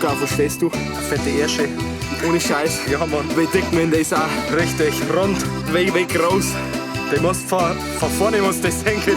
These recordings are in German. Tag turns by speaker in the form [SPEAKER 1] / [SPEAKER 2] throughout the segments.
[SPEAKER 1] Zucker, verstehst du?
[SPEAKER 2] Fette Ersche.
[SPEAKER 1] Ohne Scheiß.
[SPEAKER 2] Ja, Mann.
[SPEAKER 1] Wie dick man das auch?
[SPEAKER 2] Richtig, rund.
[SPEAKER 1] Wie groß?
[SPEAKER 2] Du musst von vorne musst das denken.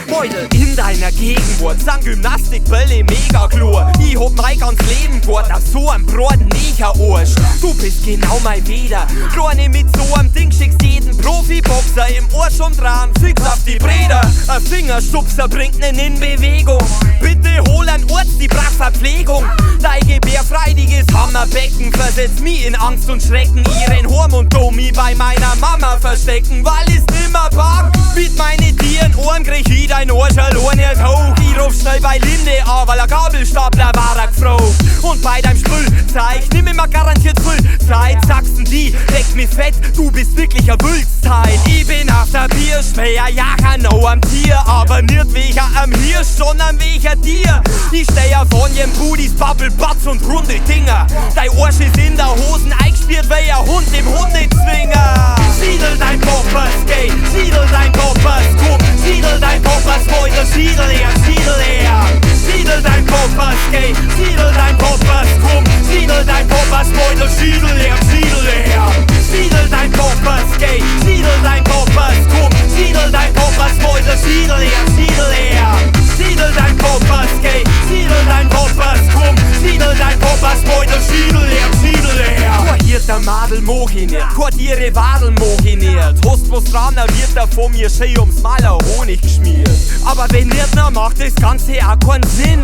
[SPEAKER 3] Beutel in deiner Gegenwart, sind Gymnastikbälle mega klar. Ich hab mein ganz Leben gehabt auf so einem broden Negerarsch. Du bist genau mein Weder. Kleine mit so einem Ding schickst jeden Profiboxer im Arsch umdrehen, fix auf die Breder. Ein Fingerstupser bringt nen in Bewegung. Bitte hol einen Arzt, die braucht Verpflegung. Dein gebärfreudiges Hammerbecken versetzt mich in Angst und Schrecken. Ihren Hormondummi bei meiner Mama verstecken, weil ich's nimmer pack. Mit meine Tieren Ohren krieg ich dein Arsch allein nicht hoch. Ich ruf schnell bei Linde an, weil ein Gabelstapler war er gefroren. Und bei deinem Spülzeug nimm immer garantiert voll Zeit. Sagsten die, leck mich fett, du bist wirklich ein Wülzteil. Ich bin auf der Bierschmäher, ja, genau am Tier. Aber nicht wegen am Hirsch, sondern wegen dir. Ich steh ja von jem Budis, Bubble, Butts und runde Dinger. Dein Arsch ist in der Hosen eingespielt wie ein Hund im Hundezwinger. Siedel dein Poppers, geh, siedel dein Poppers, komm, siedel dein Poppers, Beutel, siedel er, siedel er. Siedel dein Poppers, geh, siedel dein Poppers, komm, siedel dein Poppers, Beutel, siedel er, siedel er. Siedel dein Poppers, geh, siedel dein Poppers, komm, siedel dein Poppers, Beutel, siedel er, siedel er. Siedel dein Poppers, geh, siedel dein Poppers, komm, siedel dein Poppers, Beutel, siedel er, siedel er. Hier der Madel mag ich nicht, Quartiere Wadel mag ich nicht. Hast was dran, dann wird er von mir schön ums Maler Honig geschmiert. Aber wenn nicht, dann macht das Ganze auch keinen Sinn.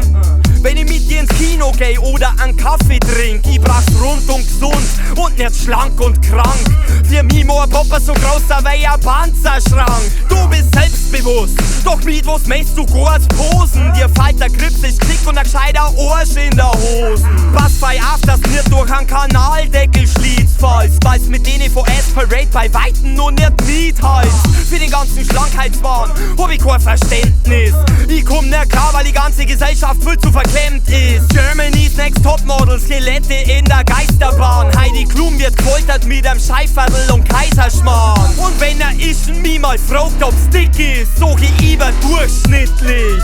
[SPEAKER 3] Wenn ich mit dir ins Kino geh oder einen Kaffee trink, ich brauch's rund und gesund und nicht schlank und krank. Für mich muss ein Papa so groß sein wie ein Panzerschrank. Du bist selbstbewusst, doch mit was meinst du gut Posen? Dir fällt der Grips ist klick und ein gescheiter Arsch in der Hosen. Pass bei auf, dass nicht durch einen Kanaldeckel schließt, falls weil's mit denen von S-Parade bei Weitem noch nicht mitheizt. Für den ganzen Schlankheitswahn hab ich kein Verständnis. Ich komm nicht klar, weil die ganze Gesellschaft viel zu verklemmt ist. Germany's Next Topmodel, Skelette in der Geisterbahn. Heidi Klum wird gefoltert mit einem Scheiferl und Kaiserschmarrn. Und wenn er ist mich mal fragt, ob's dick ist, sag ich überdurchschnittlich.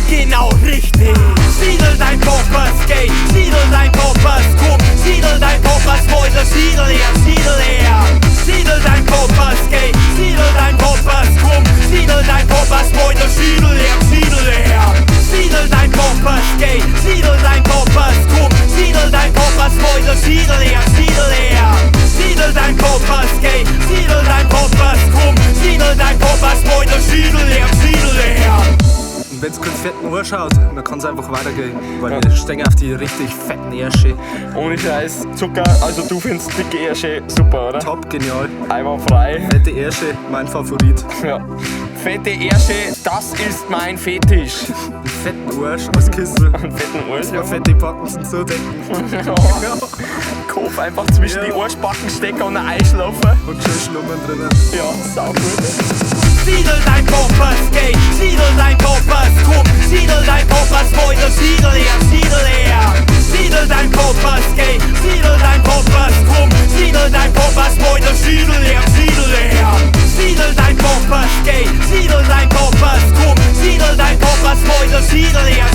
[SPEAKER 3] Genau richtig. Siedel dein Poppers, geh, siedel dein Poppers, komm, siedel dein Poppers, Beutel, siedel er, siedel er. Siedel dein Poppers, geh, siedel dein Poppers, komm, siedel dein Poppers, Beutel, siedel er, siedel er. Siedel dein Poppers, geh, siedel dein Poppers, komm, siedel dein Poppers, Beutel, siedel er, siedel er. Siedel dein Poppers, geh, siedel dein Poppers, komm, siedel dein Poppers, Beutel, siedel er, siedel er.
[SPEAKER 2] Und wenn's keinen fetten Arsch hat, dann kann's einfach weitergehen. Weil wir stehen auf die richtig fetten Ärsche.
[SPEAKER 1] Ohne Scheiß. Zucker, also du findest dicke Ärsche super, oder?
[SPEAKER 2] Top, genial.
[SPEAKER 1] Einwandfrei.
[SPEAKER 2] Fette Ärsche, mein Favorit.
[SPEAKER 1] Ja. Fette Ärsche, das ist mein Fetisch.
[SPEAKER 2] Einen fetten Arsch als Kissen.
[SPEAKER 1] Einen fetten Arsch,
[SPEAKER 2] Ja, fette Backen zum Zudecken.
[SPEAKER 1] Kopf einfach zwischen die Arschbacken stecken und einschlafen.
[SPEAKER 2] Und schön Schlummern drinnen.
[SPEAKER 1] Ja, saugut.
[SPEAKER 3] Siedel dein Poppers, geh, siedel dein Poppers, komm, siedel dein Poppers, Beutel, siedel er, siedel er. Siedel dein Poppers, geh, siedel dein Poppers, komm, siedel dein Poppers, Beutel, siedel er, siedel er. Siedel dein Poppers, geh, siedel dein Poppers, komm, siedel dein Poppers, Beutel, siedel er,